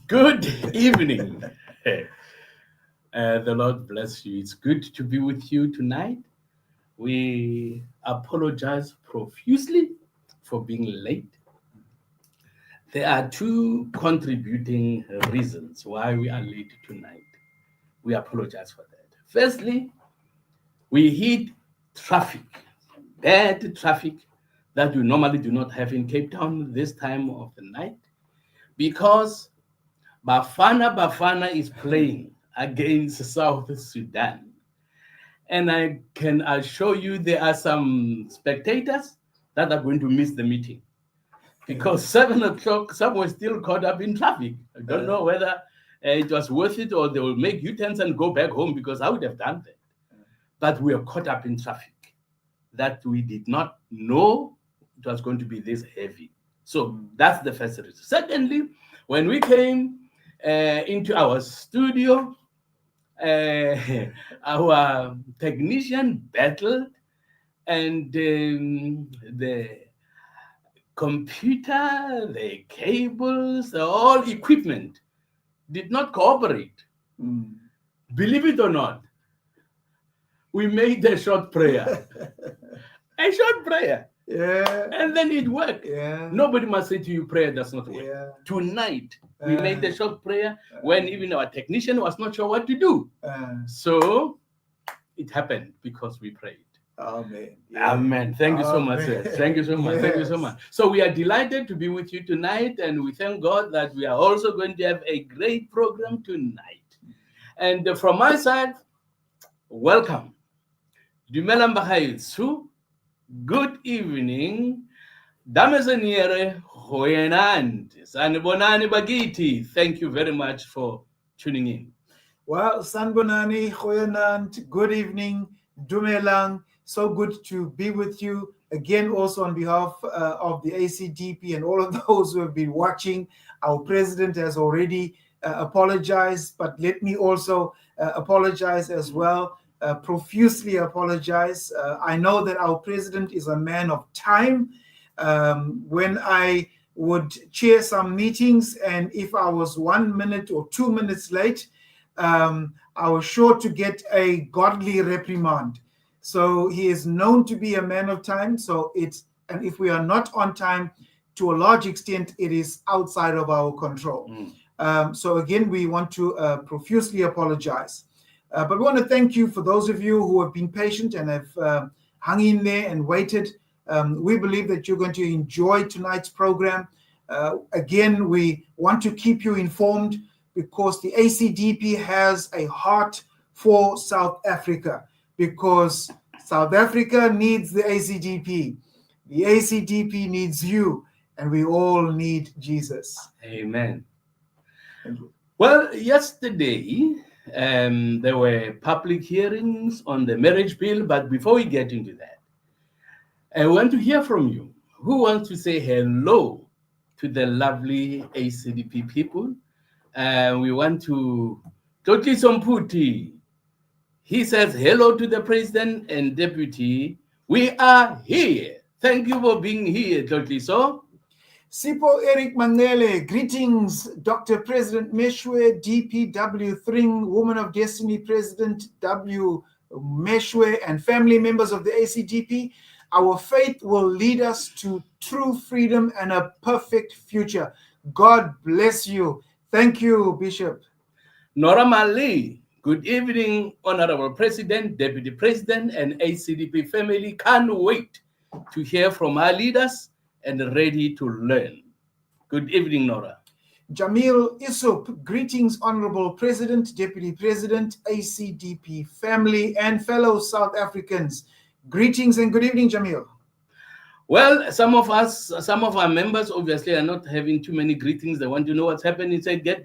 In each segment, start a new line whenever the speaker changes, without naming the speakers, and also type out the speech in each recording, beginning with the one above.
Good evening. The Lord bless you. It's good to be with you tonight. We apologize profusely for being late. There are two contributing reasons why we are late tonight. We apologize for that. Firstly, we hit traffic, bad traffic that we normally do not have in Cape Town this time of the night because Bafana is playing against South Sudan. And I can assure you there are some spectators that are going to miss the meeting because 7 o'clock, some were still caught up in traffic. I don't know whether it was worth it or they will make U-turns and go back home because I would have done that. But we are caught up in traffic that we did not know it was going to be this heavy. So that's the first reason. Secondly, when we came into our studio, uh, our technician battled, and the computer, the cables, all equipment did not cooperate. Believe it or not, we made a short prayer. A short prayer.
Yeah.
And then it worked.
Yeah.
Nobody must say to you, prayer does not work.
Yeah.
Tonight, we made a short prayer when even our technician was not sure what to do. So it happened because we prayed.
Amen.
Yeah. Amen. Thank you so much, sir. Thank you so much. Yes. Thank you so much. So we are delighted to be with you tonight, and we thank God that we are also going to have a great program tonight. And from my side, welcome. Dumelang bagaetsho. Good evening. Damezaniere Hoyenand. Sanibonani Bagiti. Thank you very much for tuning in.
Well, Sanbonani, Hoyenand, good evening. Dumelang. So good to be with you again, also on behalf of the ACDP and all of those who have been watching. Our president has already apologized, but let me also apologize as well. Profusely apologize. I know that our president is a man of time. When I would chair some meetings, and if I was 1 minute or 2 minutes late, I was sure to get a godly reprimand. So he is known to be a man of time. And if we are not on time, to a large extent, it is outside of our control. So again, we want to profusely apologize. But we want to thank you for those of you who have been patient and have hung in there and waited. We believe that you're going to enjoy tonight's program. Again, we want to keep you informed because the ACDP has a heart for South Africa, because South Africa needs the ACDP. The ACDP needs you, and we all need Jesus.
Amen. Well, yesterday, there were public hearings on the marriage bill, but before we get into that, I want to hear from you. Who wants to say hello to the lovely ACDP people? We want to Totli Somputi. He says hello to the president and deputy. We are here. Thank you for being here, Totli. So,
Sipo Eric Mangele, greetings, Dr. President Meshwe, DPW Thring, Woman of Destiny President W. Meshwe, and family members of the ACDP. Our faith will lead us to true freedom and a perfect future. God bless you. Thank you, Bishop.
Nora Mali, good evening, Honorable President, Deputy President, and ACDP family. Can't wait to hear from our leaders and ready to learn. Good evening, Nora.
Jamil Isup, greetings, Honorable President, Deputy President, ACDP family, and fellow South Africans. Greetings and good evening, Jamil.
Well, some of our members obviously are not having too many greetings. They want to know what's happening. Say, get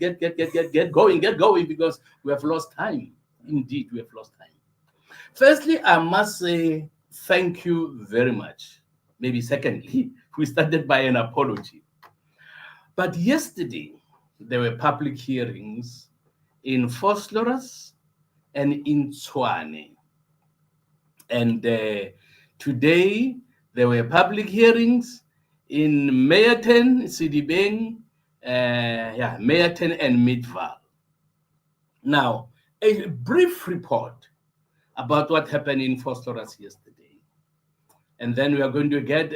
going, because we have lost time. Indeed, we have lost time. Firstly, I must say thank you very much. Maybe secondly, we started by an apology. But yesterday, there were public hearings in Vosloorus and in Tshwane. And today, there were public hearings in Meyerton, Sidibeng, Meyerton and Midval. Now, a brief report about what happened in Vosloorus yesterday. And then we are going to get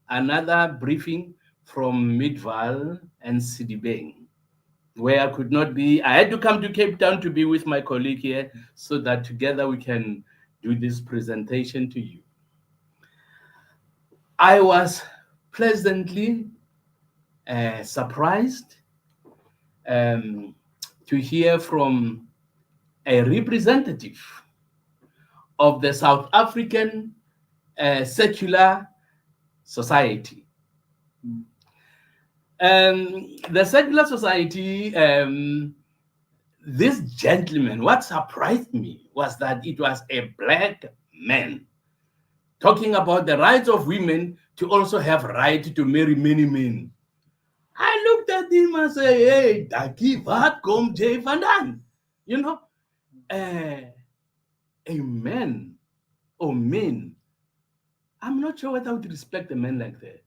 another briefing from Midval and Sidibeng, where I could not be. I had to come to Cape Town to be with my colleague here so that together we can do this presentation to you. I was pleasantly surprised to hear from a representative of the South African Secular Society. The Secular Society, this gentleman, what surprised me was that it was a black man talking about the rights of women to also have right to marry many men. I looked at him and said, hey, Daki, wat kom Jay vandaan? You know, a man or men, I'm not sure whether I would respect a man like that.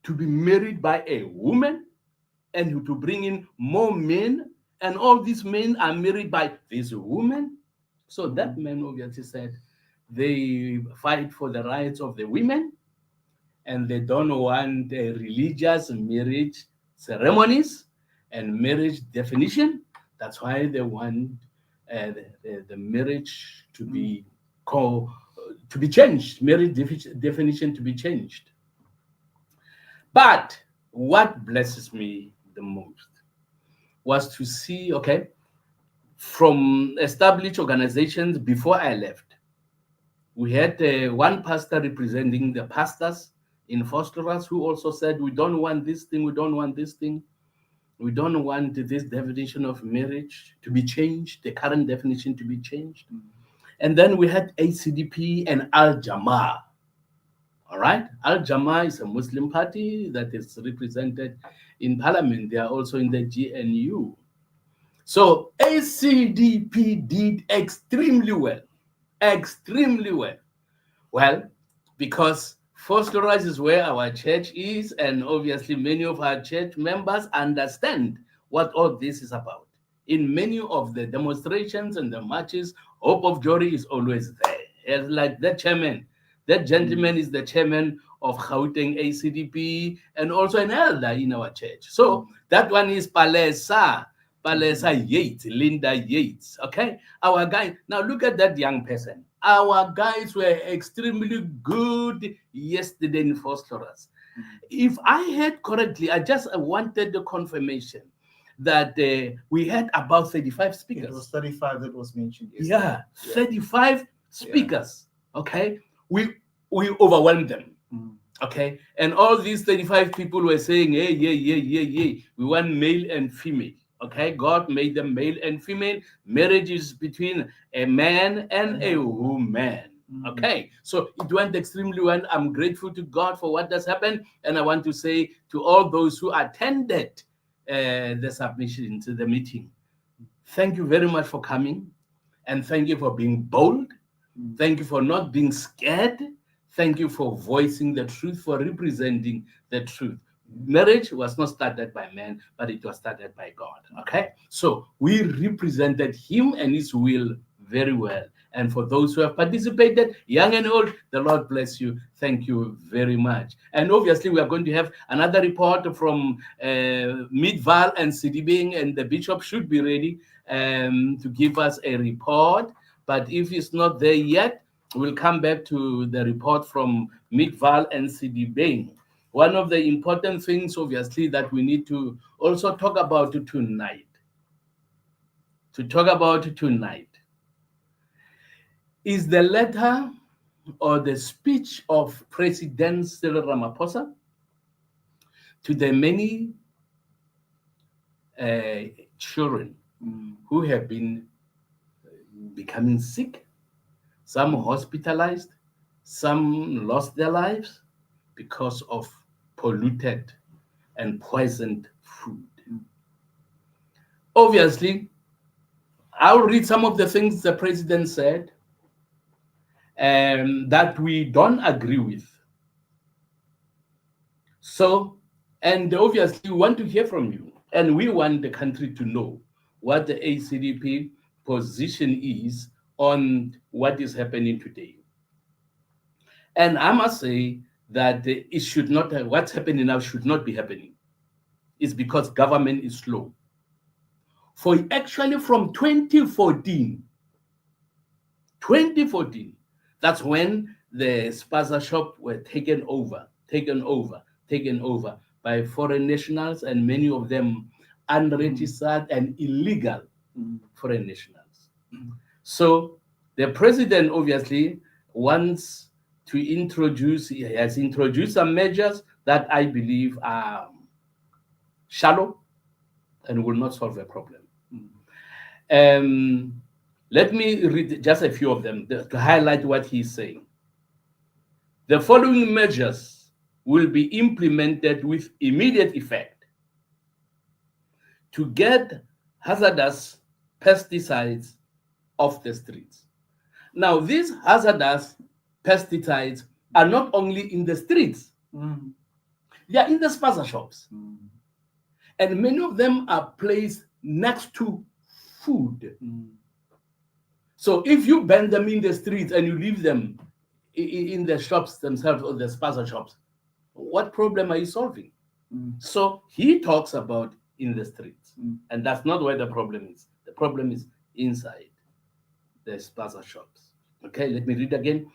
To be married by a woman and to bring in more men, and all these men are married by this woman. So that man obviously said they fight for the rights of the women and they don't want religious marriage ceremonies and marriage definition. That's why they want the marriage to be to be changed, marriage definition to be changed. But what blesses me the most was to see, okay, from established organizations before I left, we had one pastor representing the pastors in Vosloorus who also said, we don't want this thing, we don't want this thing. We don't want this definition of marriage to be changed, the current definition to be changed. And then we had ACDP and Al-Jamaa. All right. Al-Jamaa is a Muslim party that is represented in parliament. They are also in the GNU. So ACDP did extremely well. Extremely well. Well, because Vosloorus is where our church is, and obviously many of our church members understand what all this is about. In many of the demonstrations and the marches, Hope of Glory is always there. It's like the chairman. That gentleman is the chairman of Gauteng ACDP and also an elder in our church. So that one is Palesa Yates, Linda Yates. Okay, our guy. Now look at that young person. Our guys were extremely good yesterday in Vosloorus. If I heard correctly, I just wanted the confirmation that we had about 35 speakers.
It was 35 that was mentioned yesterday.
Yeah, 35 speakers. Okay, we overwhelmed them. Okay, and all these 35 people were saying, hey, we want male and female. Okay, God made them male and female. Marriage is between a man and a woman. Okay, so it went extremely well. I'm grateful to God for what has happened. And I want to say to all those who attended the submission to the meeting, thank you very much for coming. And thank you for being bold. Thank you for not being scared. Thank you for voicing the truth, for representing the truth. Marriage was not started by man, but it was started by God. Okay? So we represented him and his will very well. And for those who have participated, young and old, the Lord bless you. Thank you very much. And obviously, we are going to have another report from Midval and Sidibeng, and the bishop should be ready to give us a report. But if it's not there yet, we'll come back to the report from Midval and Sidibeng. One of the important things, obviously, that we need to also talk about tonight, is the letter or the speech of President Cyril Ramaphosa to the many children who have been becoming sick, some hospitalized, some lost their lives because of polluted and poisoned food. Obviously, I'll read some of the things the president said that we don't agree with. So And obviously, we want to hear from you. And we want the country to know what the ACDP position is on what is happening today. And I must say that it should not, what's happening now should not be happening. It's because government is slow. For actually from 2014, that's when the spaza shop were taken over by foreign nationals, and many of them unregistered and illegal foreign nationals. So the president obviously wants to he has introduced some measures that I believe are shallow and will not solve the problem. Let me read just a few of them to highlight what he's saying. The following measures will be implemented with immediate effect to get hazardous pesticides off the streets. Now, these hazardous pesticides are not only in the streets, they are in the spaza shops. And many of them are placed next to food. So if you ban them in the streets and you leave them in the shops themselves or the spaza shops, what problem are you solving? So he talks about in the streets, and that's not where the problem is. The problem is inside the spaza shops. Okay, let me read again.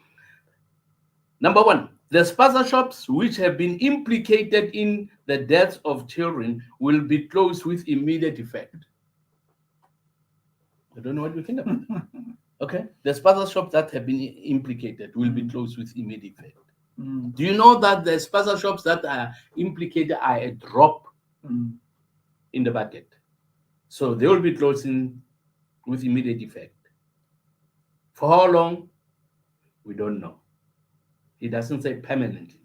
Number one, the spaza shops which have been implicated in the deaths of children will be closed with immediate effect. I don't know what you think about it. Okay, the spaza shops that have been implicated will be closed with immediate effect. Do you know that the spaza shops that are implicated are a drop in the bucket? So they will be closing with immediate effect. For how long? We don't know. He doesn't say permanently.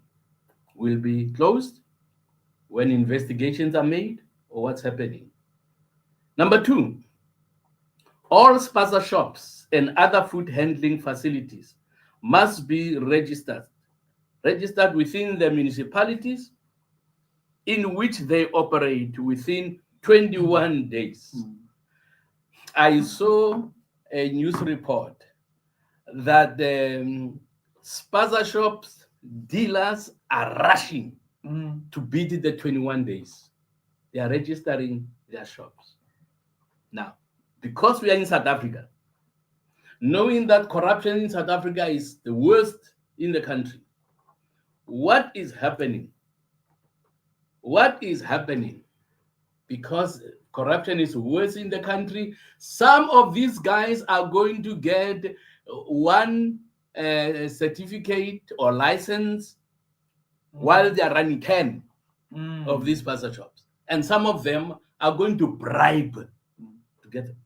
Will be closed when investigations are made or what's happening. Number two, all spaza shops and other food handling facilities must be registered within the municipalities in which they operate within 21 days. I saw a news report that the spaza shops dealers are rushing to beat the 21 days. They are registering their shops. Now, because we are in South Africa, knowing that corruption in South Africa is the worst in the country, what is happening? What is happening? Because corruption is worse in the country, some of these guys are going to get one certificate or license while they are running 10 of these spaza shops. And some of them are going to bribe to get them.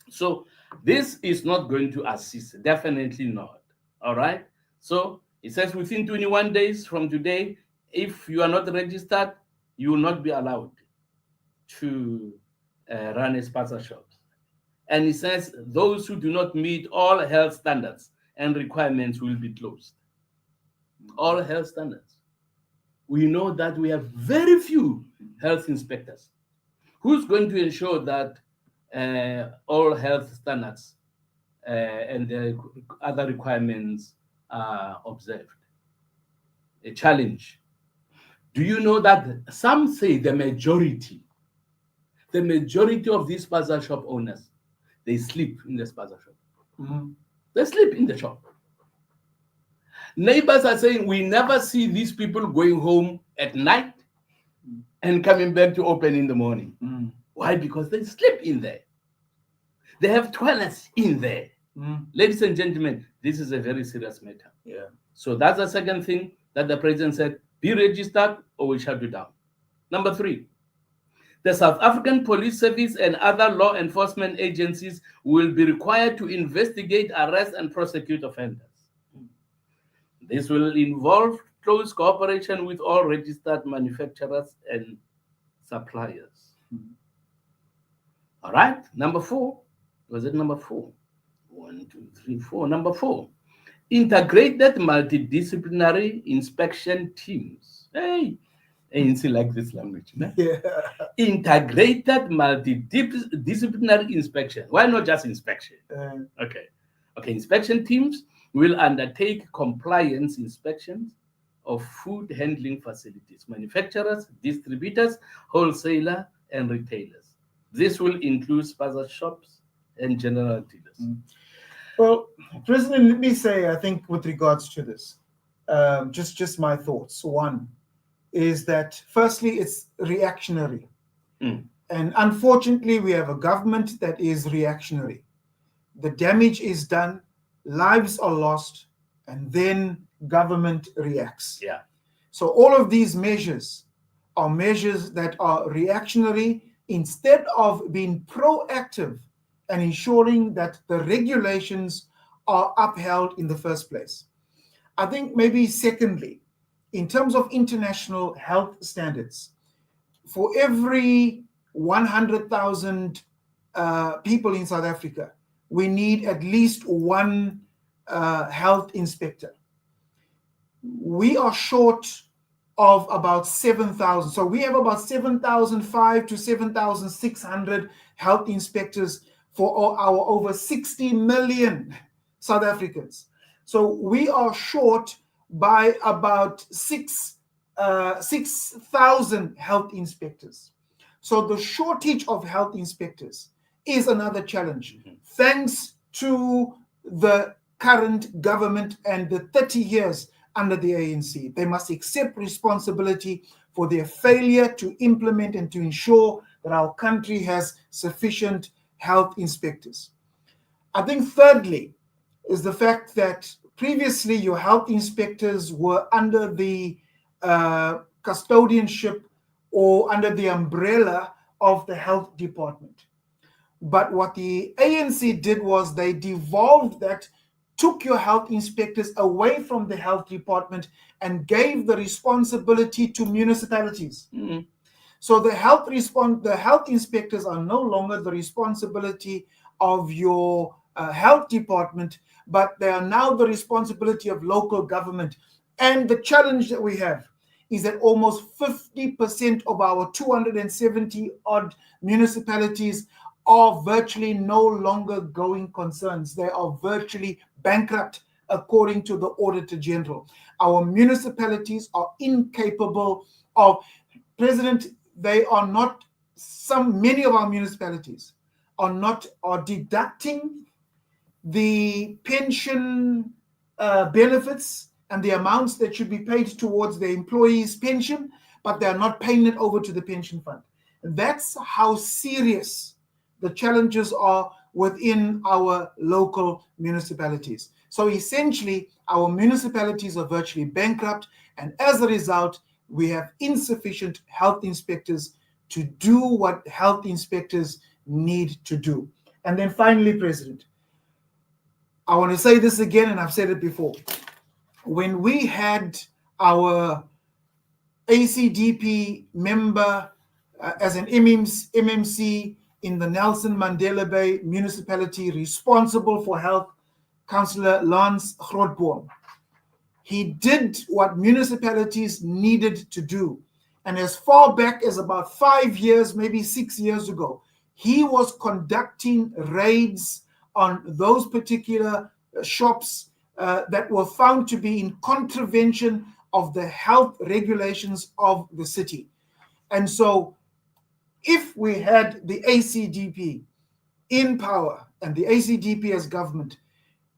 So this is not going to assist, definitely not. All right. So it says within 21 days from today, if you are not registered, you will not be allowed to run a spaza shop. And it says those who do not meet all health standards and requirements will be closed. All health standards. We know that we have very few health inspectors. Who's going to ensure that all health standards and the other requirements are observed? A challenge. Do you know that some say the majority of these spaza shop owners, they sleep in the spaza shop. They sleep in the shop. Neighbors are saying, we never see these people going home at night and coming back to open in the morning. Why? Because they sleep in there. They have toilets in there. Ladies and gentlemen, this is a very serious matter.
Yeah.
So that's the second thing that the president said, be registered or we shut you down. Number three, the South African Police Service and other law enforcement agencies will be required to investigate, arrest, and prosecute offenders. This will involve close cooperation with all registered manufacturers and suppliers. All right, number four. Was it number four? 1, 2, 3, 4. Number four, integrated multidisciplinary inspection teams. Hey, ANC like this language. No?
Yeah.
Integrated multidisciplinary inspection. Why not just inspection? Okay. Inspection teams will undertake compliance inspections of food handling facilities, manufacturers, distributors, wholesaler, and retailers. This will include spaza shops and general dealers.
Well, President, let me say, I think with regards to this, just my thoughts. One is that firstly, it's reactionary. And unfortunately, we have a government that is reactionary. The damage is done, lives are lost, and then government reacts.
Yeah.
So all of these measures are measures that are reactionary instead of being proactive and ensuring that the regulations are upheld in the first place. I think maybe secondly, in terms of international health standards, for every 100,000 people in South Africa, we need at least one health inspector. We are short of about 7,000. So we have about 7,500 to 7,600 health inspectors for our over 60 million South Africans. So we are short by about 6,000 health inspectors. So the shortage of health inspectors is another challenge. Thanks to the current government and the 30 years under the ANC, they must accept responsibility for their failure to implement and to ensure that our country has sufficient health inspectors. I think thirdly is the fact that previously your health inspectors were under the custodianship or under the umbrella of the health department. But what the ANC did was they devolved that, took your health inspectors away from the health department and gave the responsibility to municipalities. So the health inspectors are no longer the responsibility of your health department, but they are now the responsibility of local government. And the challenge that we have is that almost 50% of our 270 odd municipalities are virtually no longer going concerns. They are virtually bankrupt, according to the Auditor General. Our municipalities are incapable of, President, they are not, many of our municipalities are deducting the pension benefits and the amounts that should be paid towards the employees' pension, but they are not paying it over to the pension fund. That's how serious the challenges are within our local municipalities. So essentially, our municipalities are virtually bankrupt, and as a result, we have insufficient health inspectors to do what health inspectors need to do. And then finally, President, I want to say this again, and I've said it before. When we had our ACDP member as an MMC in the Nelson Mandela Bay municipality responsible for health, Councillor Lance Grootboom, he did what municipalities needed to do. And as far back as about 5 years, maybe 6 years ago, he was conducting raids on those particular shops that were found to be in contravention of the health regulations of the city. And so if we had the ACDP in power and the ACDP as government,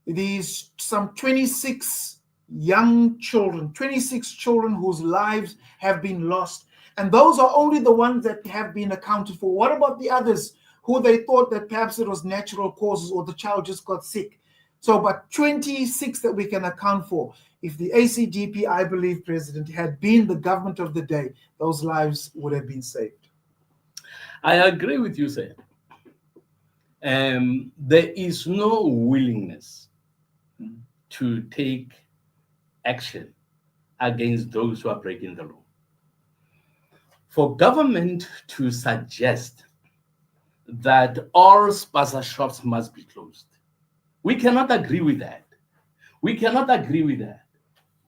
these some 26 young children, 26 children whose lives have been lost. And those are only the ones that have been accounted for. What about the others who they thought that perhaps it was natural causes or the child just got sick? So, but 26 that we can account for. If the ACDP, I believe, President, had been the government of the day, those lives would have been saved.
I agree with you, sir. There is no willingness to take action against those who are breaking the law. For government to suggest that all spaza shops must be closed, we cannot agree with that. We cannot agree with that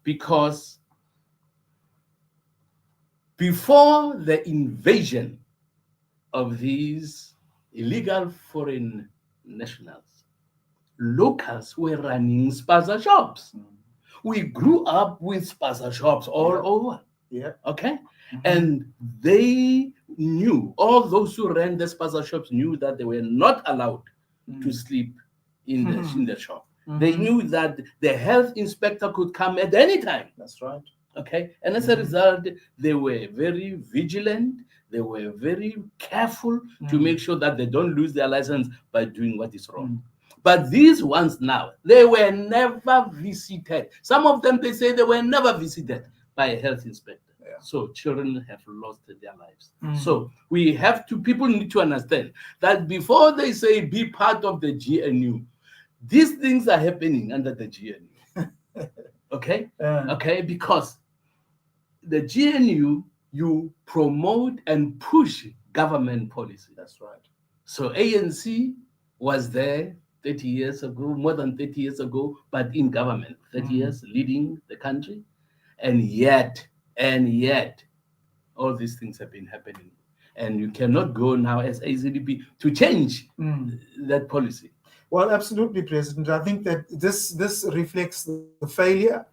because before the invasion of these illegal foreign nationals, locals were running spaza shops. We grew up with spaza shops all over.
Yeah.
Okay. And they knew, all those who ran the spaza shops knew that they were not allowed to sleep in the shop. They knew that the health inspector could come at any time.
That's right.
Okay. And as a result, they were very vigilant. They were very careful to make sure that they don't lose their license by doing what is wrong. But these ones now, they were never visited. Some of them, they say they were never visited by a health inspector.
Yeah.
So children have lost their lives. So people need to understand that before they say be part of the GNU, these things are happening under the GNU. Okay? Okay, because the GNU, you promote and push government policy.
That's right.
So ANC was there 30 years ago, more than 30 years ago, but in government, 30 years leading the country. And yet, all these things have been happening. And you cannot go now as ACDP to change that policy.
Well, absolutely, President. I think that this reflects the failure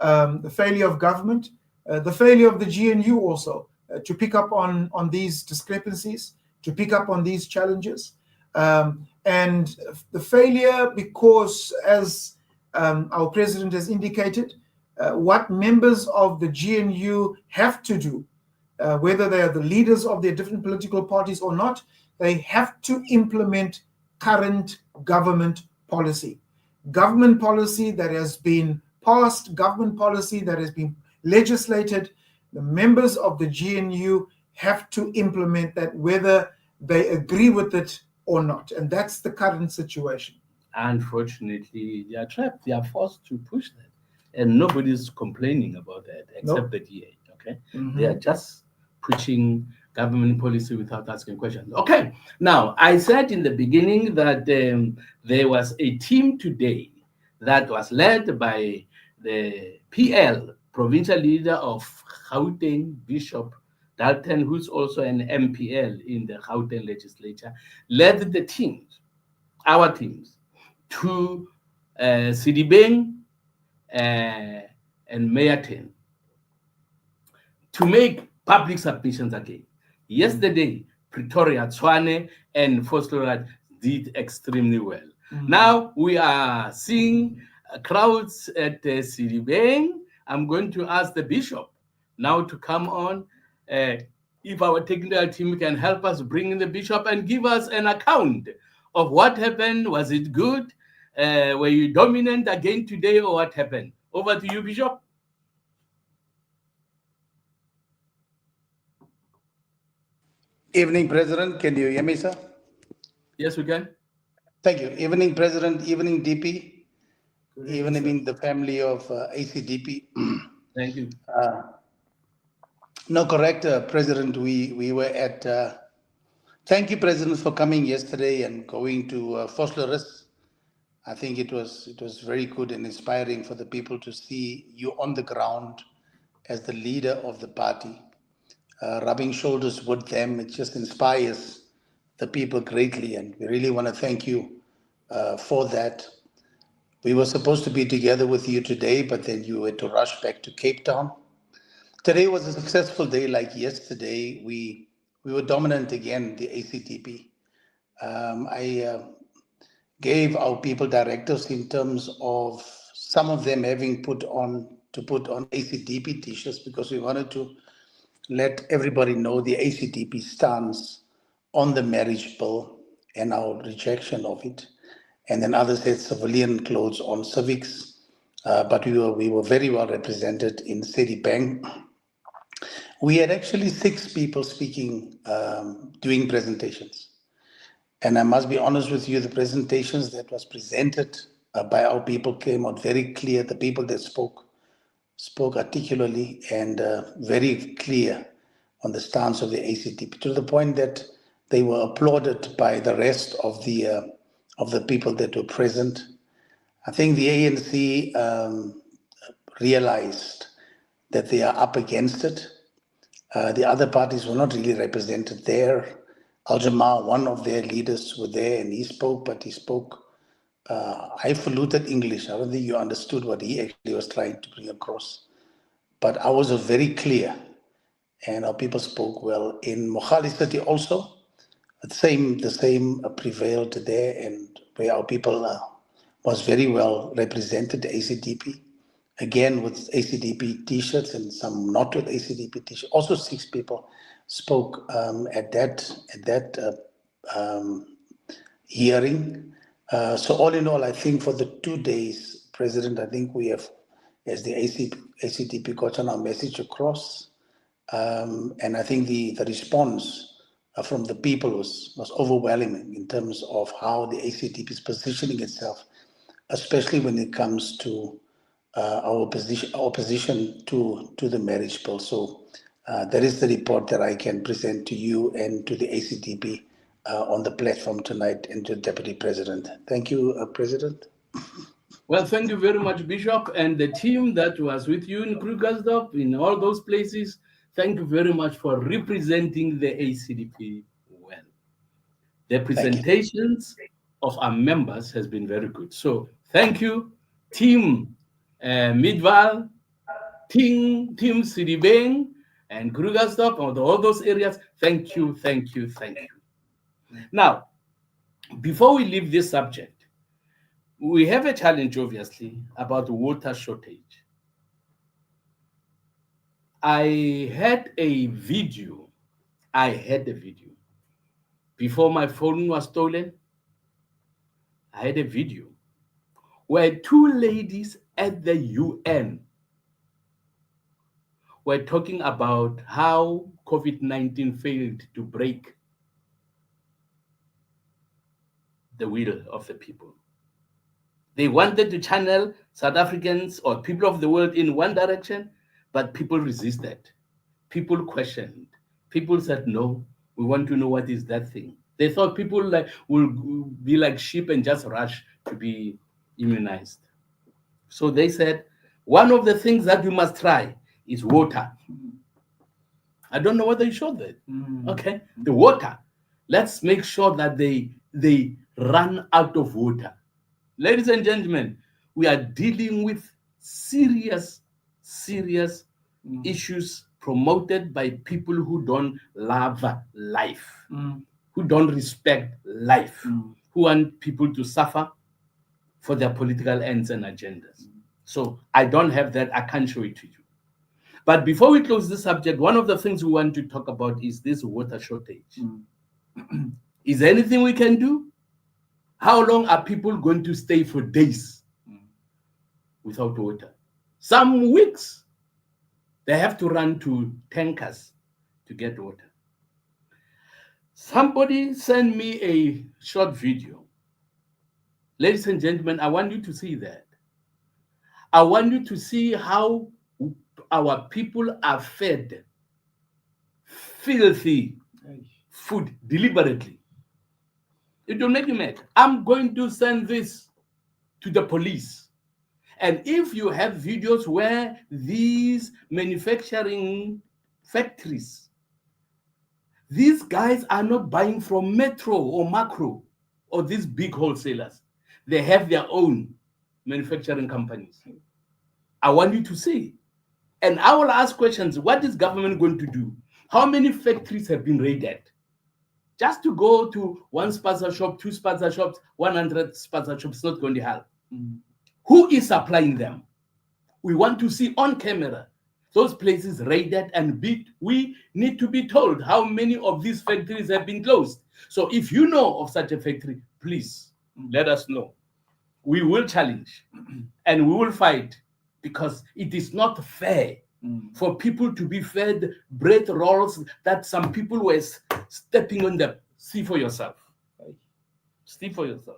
of government, the failure of the GNU also to pick up on these discrepancies, to pick up on these challenges, and the failure because, as our president has indicated, what members of the GNU have to do, whether they are the leaders of their different political parties or not, they have to implement current government policy that has been passed, government policy that has been legislated. The members of the GNU have to implement that, whether they agree with it or not. And that's the current situation.
Unfortunately, they are trapped. They are forced to push that. And nobody's complaining about that except the DA. Okay. They are just pushing government policy without asking questions. Okay. Now, I said in the beginning that there was a team today that was led by the PL, provincial leader of Gauteng, Bishop Dalton, who's also an MPL in the Gauteng legislature, led the teams, our teams, to Sidibeng and Mayerton to make public submissions again. Yesterday, Pretoria, Tshwane, and Vosloorus did extremely well. Now we are seeing crowds at Sidibeng. I'm going to ask the bishop now to come on. If our technical team can help us bring in the bishop and give us an account of what happened. Was it good? Were you dominant again today, or what happened? Over to you, Bishop.
Evening, President. Can you hear me, sir?
Yes, we can.
Thank you. Evening, President. Evening, DP. Evening, the family of ACDP.
Thank you.
No, correct, President. We were at. Thank you, President, for coming yesterday and going to Vosloorus. I think it was very good and inspiring for the people to see you on the ground as the leader of the party, rubbing shoulders with them. It just inspires the people greatly, and we really want to thank you for that. We were supposed to be together with you today, but then you had to rush back to Cape Town. Today was a successful day like yesterday. We were dominant again, the ACDP. I gave our people directives in terms of some of them having put on ACDP t-shirts because we wanted to let everybody know the ACDP stance on the marriage bill and our rejection of it. And then others had civilian clothes on civics. But we were very well represented in Sedibeng. We had actually 6 people speaking, doing presentations. And I must be honest with you, the presentations that was presented by our people came out very clear. The people that spoke articulately and very clear on the stance of the ACDP, to the point that they were applauded by the rest of the people that were present. I think the ANC realized that they are up against it. The other parties were not really represented there. Al Jamaa, one of their leaders, were there and he spoke, but he spoke highfalutin English. I don't think you understood what he actually was trying to bring across. But ours was very clear and our people spoke well. In Mohali City also, the same prevailed there, and where our people was very well represented, the ACDP. Again, with ACDP t-shirts and some not with ACDP t-shirts. Also 6 people spoke at that hearing. So all in all, I think for the 2 days, President, I think we have, as the ACDP, gotten our message across. And I think the response from the people was overwhelming in terms of how the ACDP is positioning itself, especially when it comes to our opposition to the marriage bill. So that is the report that I can present to you and to the ACDP on the platform tonight, and to the Deputy President. Thank you, President.
Well, thank you very much, Bishop, and the team that was with you in Krugersdorp, in all those places. Thank you very much for representing the ACDP well. The presentations of our members has been very good. So thank you, Team Midval, Team Sidibeng, and Krugersdorp, all those areas. Thank you, thank you, thank you. Now, before we leave this subject, we have a challenge, obviously, about water shortage. I had a video. Before my phone was stolen, I had a video where 2 ladies at the UN were talking about how COVID-19 failed to break the will of the people. They wanted to channel South Africans or people of the world in one direction, but people resisted. People questioned. People said, no, we want to know what is that thing. They thought people will be like sheep and just rush to be immunized. So they said, one of the things that you must try is water. I don't know whether you showed that. Okay, the water. Let's make sure that they run out of water. Ladies and gentlemen, we are dealing with serious issues promoted by people who don't love life, who don't respect life, who want people to suffer for their political ends and agendas. So I don't have that. I can't show it to you. But before we close this subject, one of the things we want to talk about is this water shortage. Is there anything we can do? How long are people going to stay for days without water? Some weeks, they have to run to tankers to get water. Somebody sent me a short video. Ladies and gentlemen, I want you to see that. I want you to see how our people are fed filthy food deliberately. It will make you mad. I'm going to send this to the police. And if you have videos where these manufacturing factories, these guys are not buying from Metro or Macro or these big wholesalers. They have their own manufacturing companies. I want you to see. And I will ask questions. What is government going to do? How many factories have been raided? Just to go to one spaza shop, 2 spaza shops, 100 spaza shops, not going to help. Who is supplying them? We want to see on camera those places raided, and we need to be told how many of these factories have been closed. So if you know of such a factory, please let us know. We will challenge and we will fight, because it is not fair for people to be fed bread rolls that some people were stepping on them. See for yourself. See for yourself.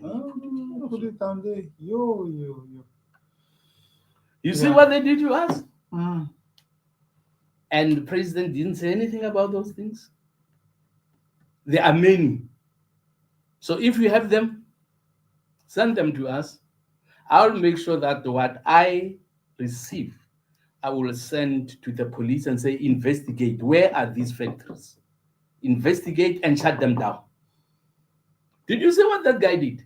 Oh, put it down there. Yo.
You see
Yeah.
what they did to us?
Mm.
And the president didn't say anything about those things. There are many. So if you have them, send them to us. I'll make sure that what I receive, I will send to the police and say, investigate. Where are these factories? Investigate and shut them down. Did you see what that guy did?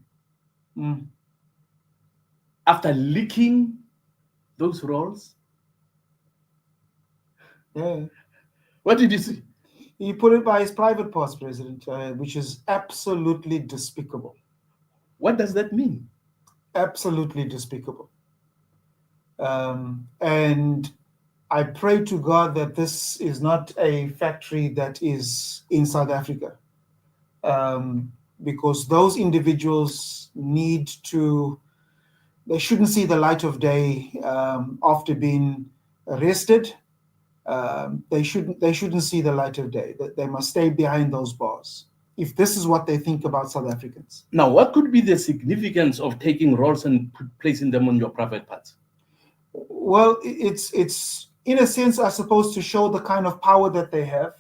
Mm.
After leaking those rolls,
Yeah.
what did you see?
He put it by his private parts, President, which is absolutely despicable.
What does that mean?
Absolutely despicable. And I pray to God that this is not a factory that is in South Africa, because those individuals they shouldn't see the light of day after being arrested. They shouldn't see the light of day. They must stay behind those bars if this is what they think about South Africans.
Now, what could be the significance of taking rolls and placing them on your private parts?
Well, it's in a sense, I suppose, to show the kind of power that they have,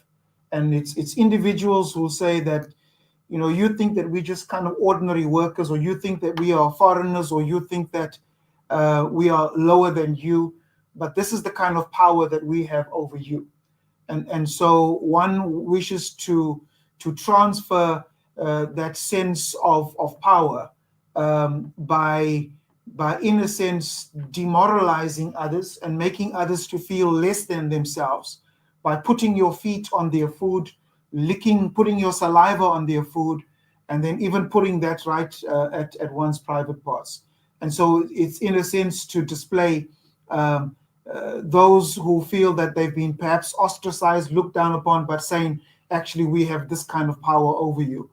and it's individuals who say that, you think that we're just kind of ordinary workers, or you think that we are foreigners, or you think that we are lower than you, but this is the kind of power that we have over you, and so one wishes to transfer that sense of power by in a sense demoralizing others and making others to feel less than themselves by putting your feet on their food, putting your saliva on their food, and then even putting that right at one's private parts. And so it's in a sense to display those who feel that they've been perhaps ostracized, looked down upon, but saying, actually, we have this kind of power over you.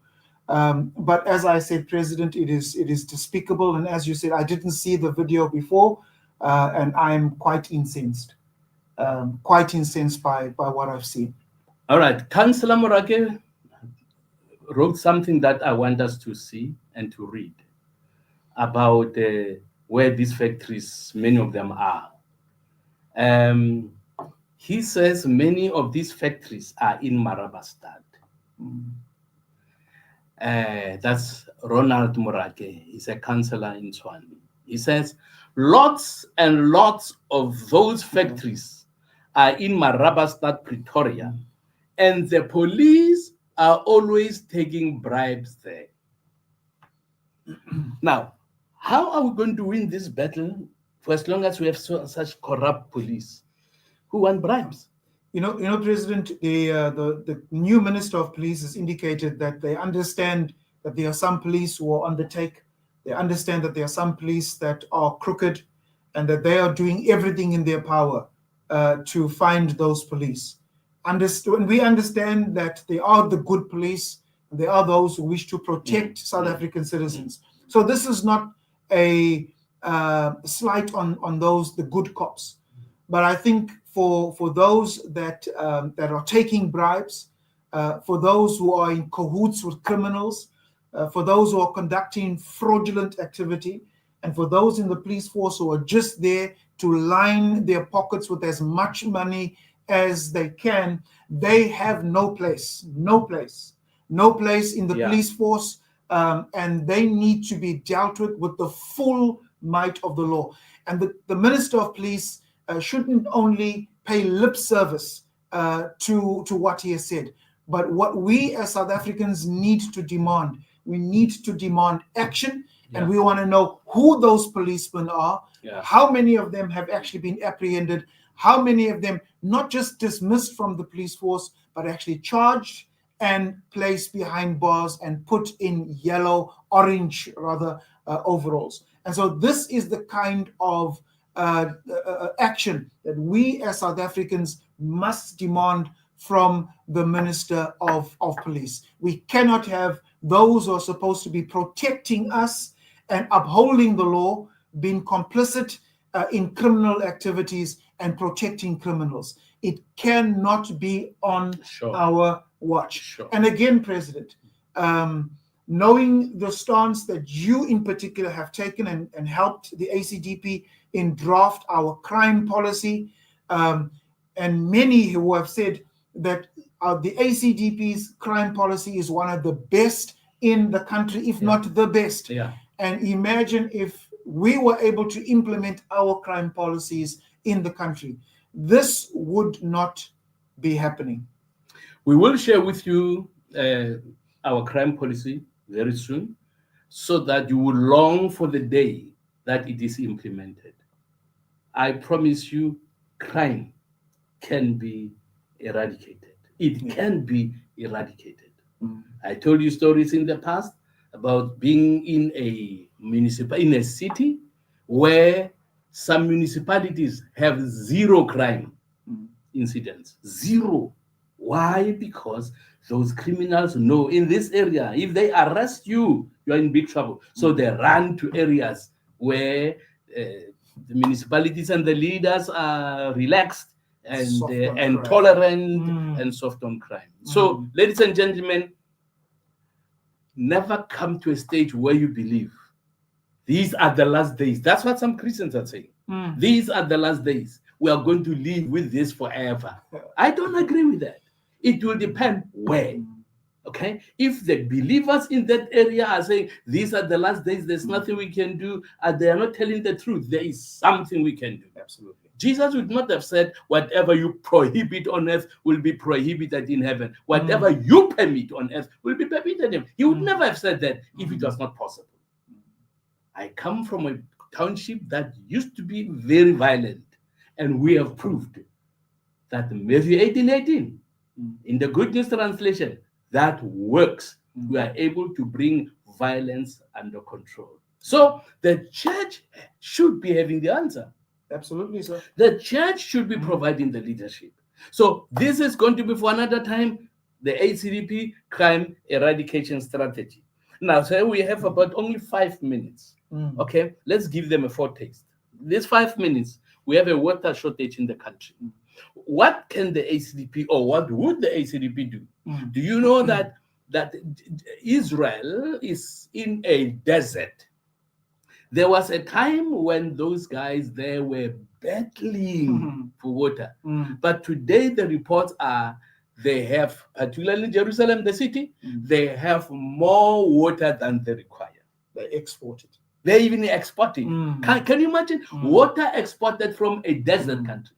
But as I said, President, it is despicable. And as you said, I didn't see the video before, and I'm quite incensed by what I've seen.
All right, Councillor Morake wrote something that I want us to see and to read about where these factories, many of them are. He says many of these factories are in Marabastad. That's Ronald Morake. He's a councillor in Tshwane. He says lots and lots of those factories are in Marabastad, Pretoria, and the police are always taking bribes there. Now, how are we going to win this battle for as long as we have such corrupt police who want bribes?
President, the new Minister of Police has indicated that they understand that there are some police who are on the take. They understand that there are some police that are crooked, and that they are doing everything in their power to find those police. We understand that there are the good police, and there are those who wish to protect South African citizens. So this is not a slight on those, the good cops. But I think for those that are taking bribes, for those who are in cahoots with criminals, for those who are conducting fraudulent activity, and for those in the police force who are just there to line their pockets with as much money as they can, they have no place in the police force, and they need to be dealt with the full might of the law. And the Minister of Police shouldn't only pay lip service to what he has said, but what we as South Africans need to demand. We need to demand action, and we want to know who those policemen are, how many of them have actually been apprehended, how many of them not just dismissed from the police force, but actually charged and placed behind bars and put in orange overalls. And so this is the kind of action that we as South Africans must demand from the Minister of Police. We cannot have those who are supposed to be protecting us and upholding the law being complicit in criminal activities and protecting criminals. It cannot be on our watch. And again, President, knowing the stance that you in particular have taken and helped the ACDP in draft our crime policy, and many who have said that the ACDP's crime policy is one of the best in the country, if not the best. And imagine if we were able to implement our crime policies in the country. This would not be happening.
We will share with you our crime policy very soon, so that you will long for the day that it is implemented. I promise you, crime can be eradicated. It can be eradicated. I told you stories in the past about being in a city where some municipalities have zero crime incidents. Zero. Why? Because those criminals know in this area, if they arrest you, you're in big trouble. So they run to areas where the municipalities and the leaders are relaxed and tolerant and soft on crime. So, ladies and gentlemen, never come to a stage where you believe these are the last days. That's what some Christians are saying. These are the last days. We are going to live with this forever. I don't agree with that. It will depend where. Okay? If the believers in that area are saying these are the last days, there's nothing we can do, and they are not telling the truth, there is something we can do.
Absolutely.
Jesus would not have said, whatever you prohibit on earth will be prohibited in heaven. Whatever you permit on earth will be permitted in heaven. He would never have said that if it was not possible. I come from a township that used to be very violent, and we have proved that Matthew 18:18, in the Good News Translation, that works. We are able to bring violence under control. So the church should be having the answer.
Absolutely, sir.
The church should be providing the leadership. So this is going to be for another time, the ACDP crime eradication strategy. Now, so we have about only 5 minutes. Okay, let's give them a foretaste. These 5 minutes, we have a water shortage in the country. What can the ACDP, or what would the ACDP do? Do you know that Israel is in a desert? There was a time when those guys there were battling for water. But today the reports are they have, particularly Jerusalem, the city, they have more water than they require.
They export it.
They're even exporting. Can you imagine? Water exported from a desert country.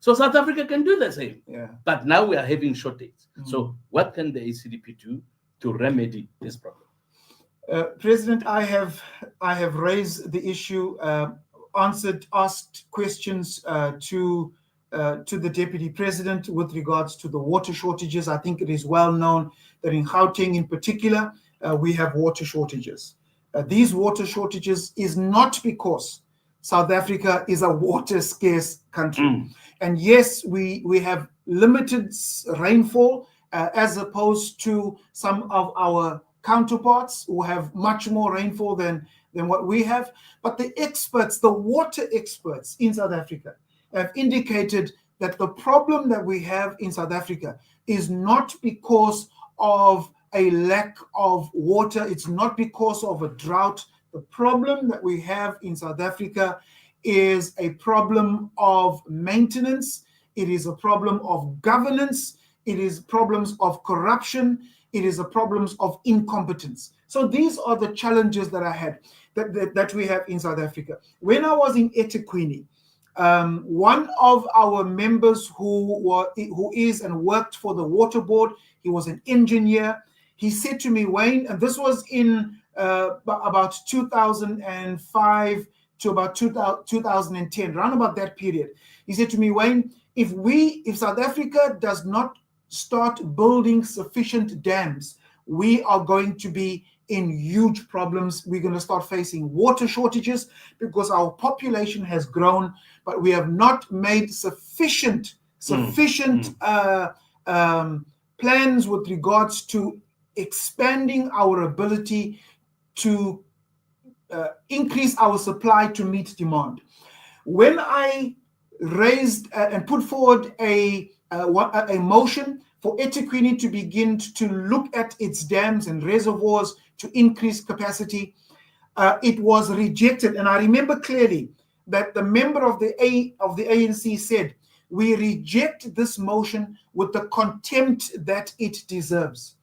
So South Africa can do the same. But now we are having shortage. So what can the ACDP do to remedy this problem?
President, I have raised the issue, asked questions to the Deputy President with regards to the water shortages. I think it is well known that in Gauteng in particular, we have water shortages. These water shortages is not because South Africa is a water scarce country. And yes, we have limited rainfall as opposed to some of our counterparts who have much more rainfall than what we have. But the experts, the water experts in South Africa have indicated that the problem that we have in South Africa is not because of a lack of water. It's not because of a drought. The problem that we have in South Africa is a problem of maintenance. It is a problem of governance. It is problems of corruption. It is a problems of incompetence. So these are the challenges that I had, that we have in South Africa. When I was in eThekwini, one of our members who is and worked for the water board, he was an engineer. He said to me, Wayne, and this was in about 2005 to about 2010, around about that period. He said to me, Wayne, if South Africa does not start building sufficient dams, we are going to be in huge problems. We're going to start facing water shortages because our population has grown, but we have not made sufficient plans with regards to expanding our ability to increase our supply to meet demand. When I raised and put forward a motion for eThekwini to begin to look at its dams and reservoirs to increase capacity, it was rejected. And I remember clearly that the member of the ANC said, "We reject this motion with the contempt that it deserves."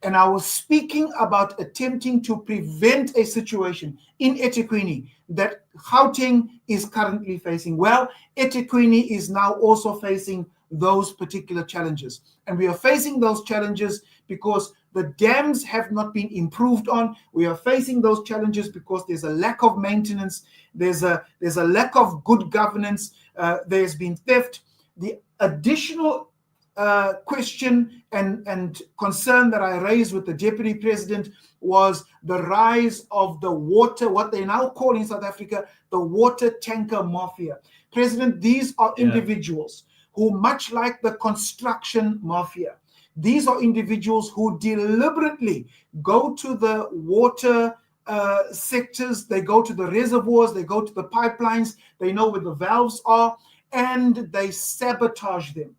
And I was speaking about attempting to prevent a situation in eThekwini that Gauteng is currently facing. Well, eThekwini is now also facing those particular challenges. And we are facing those challenges because the dams have not been improved on. We are facing those challenges because there's a lack of maintenance. There's a lack of good governance. There's been theft. The additional question and concern that I raised with the Deputy President was the rise of the water, what they now call in South Africa, the water tanker mafia. President, these are individuals who, much like the construction mafia, these are individuals who deliberately go to the water sectors, they go to the reservoirs, they go to the pipelines, they know where the valves are, and they sabotage them.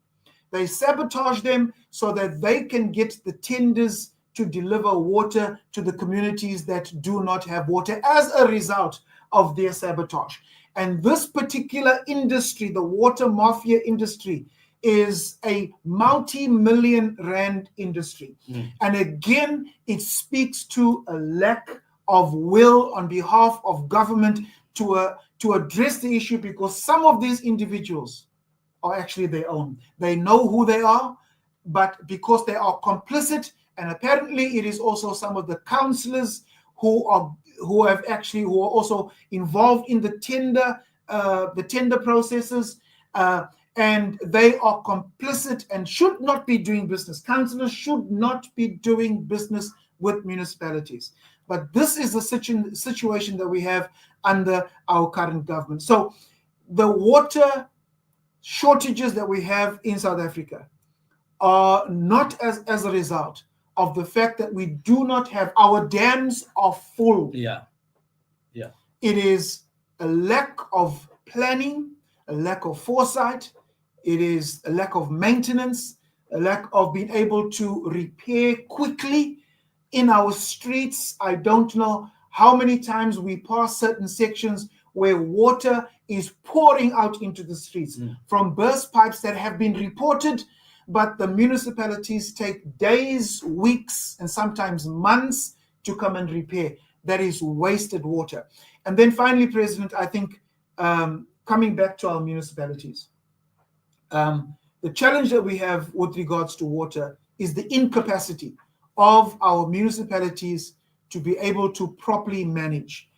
They sabotage them so that they can get the tenders to deliver water to the communities that do not have water as a result of their sabotage. And this particular industry, the water mafia industry, is a multi-million rand industry. And again, it speaks to a lack of will on behalf of government to address the issue, because some of these individuals are actually their own. They know who they are, but because they are complicit, and apparently it is also some of the councillors who are also involved in the tender processes, and they are complicit and should not be doing business. Councillors should not be doing business with municipalities. But this is the situation that we have under our current government. So the water shortages that we have in South Africa are not as a result of the fact that we do not have, our dams are full. It is a lack of planning, a lack of foresight. It is a lack of maintenance, a lack of being able to repair quickly in our streets. I don't know how many times we pass certain sections where water is pouring out into the streets from burst pipes that have been reported, but the municipalities take days, weeks, and sometimes months to come and repair. That is wasted water. And then finally, President, I think coming back to our municipalities, the challenge that we have with regards to water is the incapacity of our municipalities to be able to properly manage.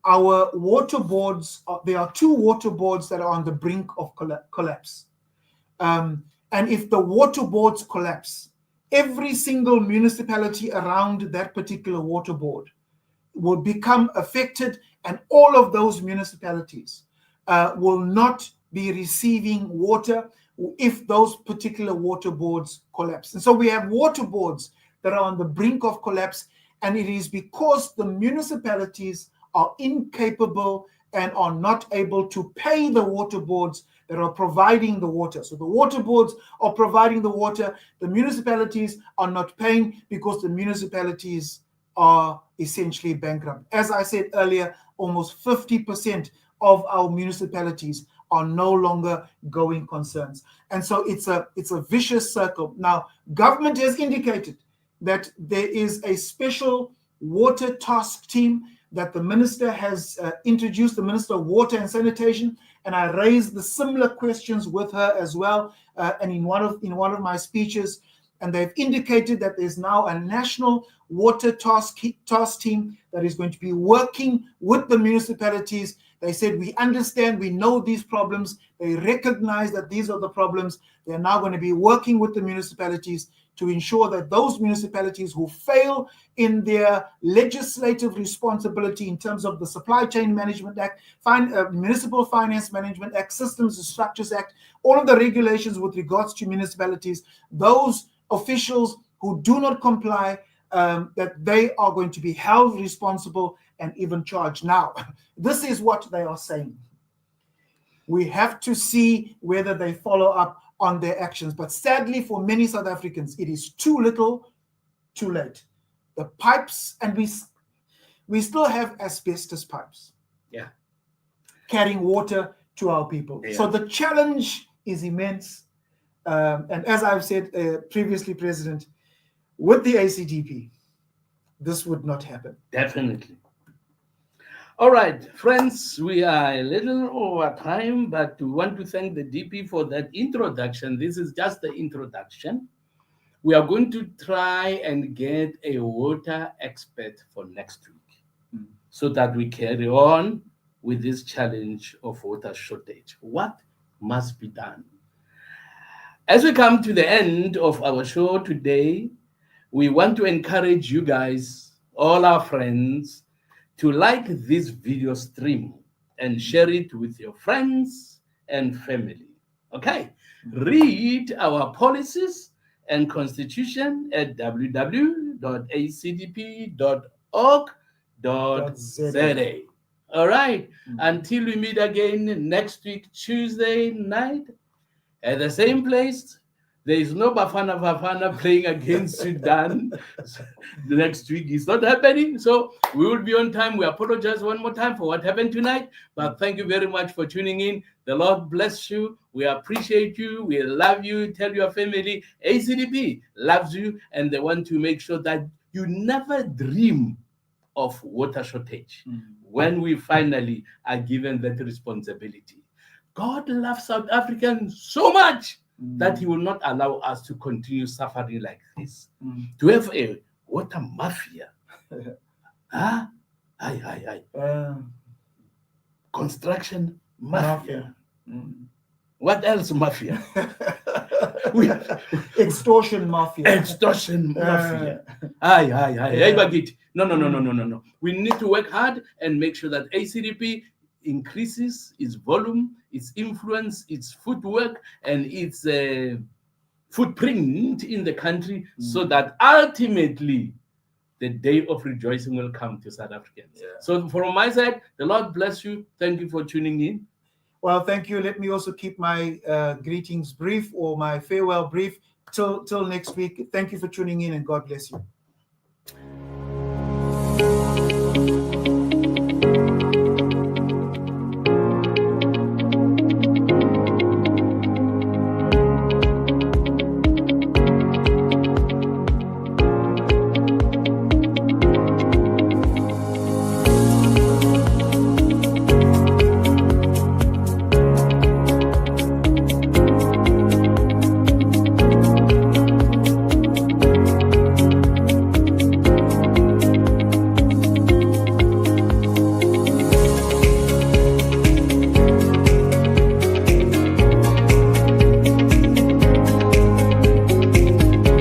Our water boards, there are 2 water boards that are on the brink of collapse. And if the water boards collapse, every single municipality around that particular water board will become affected, and all of those municipalities will not be receiving water if those particular water boards collapse. And so we have water boards that are on the brink of collapse, and it is because the municipalities are incapable and are not able to pay the water boards that are providing the water. So the water boards are providing the water, the municipalities are not paying because the municipalities are essentially bankrupt. As I said earlier, almost 50% of our municipalities are no longer going concerns. And so it's a vicious circle. Now, government has indicated that there is a special water task team that the minister has introduced, the Minister of Water and Sanitation, and I raised the similar questions with her as well, and in one of my speeches, and they've indicated that there's now a national water task team that is going to be working with the municipalities, They said, we understand, we know these problems. They recognize that these are the problems. They're now going to be working with the municipalities to ensure that those municipalities who fail in their legislative responsibility in terms of the Supply Chain Management Act, Municipal Finance Management Act, Systems and Structures Act, all of the regulations with regards to municipalities, those officials who do not comply, that they are going to be held responsible and even charged. Now, this is what they are saying. We have to see whether they follow up on their actions. But sadly, for many South Africans, it is too little, too late. The pipes, and we still have asbestos pipes.
Yeah.
Carrying water to our people.
Yeah.
So the challenge is immense. And as I've said previously, President, with the ACDP, this would not happen.
Definitely. All right, friends, we are a little over time, but we want to thank the DP for that introduction. This is just the introduction. We are going to try and get a water expert for next week so that we carry on with this challenge of water shortage. What must be done? As we come to the end of our show today, we want to encourage you guys, all our friends, to like this video stream and share it with your friends and family. Okay? Read our policies and constitution at www.acdp.org.za. All right? Until we meet again next week, Tuesday night, at the same place. There is no Bafana playing against Sudan. The next week is not happening. So we will be on time. We apologize one more time for what happened tonight. But thank you very much for tuning in. The Lord bless you. We appreciate you. We love you. Tell your family ACDP loves you. And they want to make sure that you never dream of water shortage when we finally are given that responsibility. God loves South Africans so much that he will not allow us to continue suffering like this. To have a water mafia. Huh? Construction mafia. What else mafia?
Extortion mafia.
Extortion mafia. No. We need to work hard and make sure that ACDP increases its volume, its influence, its footwork, and its footprint in the country, so that ultimately the day of rejoicing will come to South Africans. Yeah. So from my side, the Lord bless you. Thank you for tuning in.
Well, thank you. Let me also keep my greetings brief, or my farewell brief, till next week. Thank you for tuning in, and God bless you.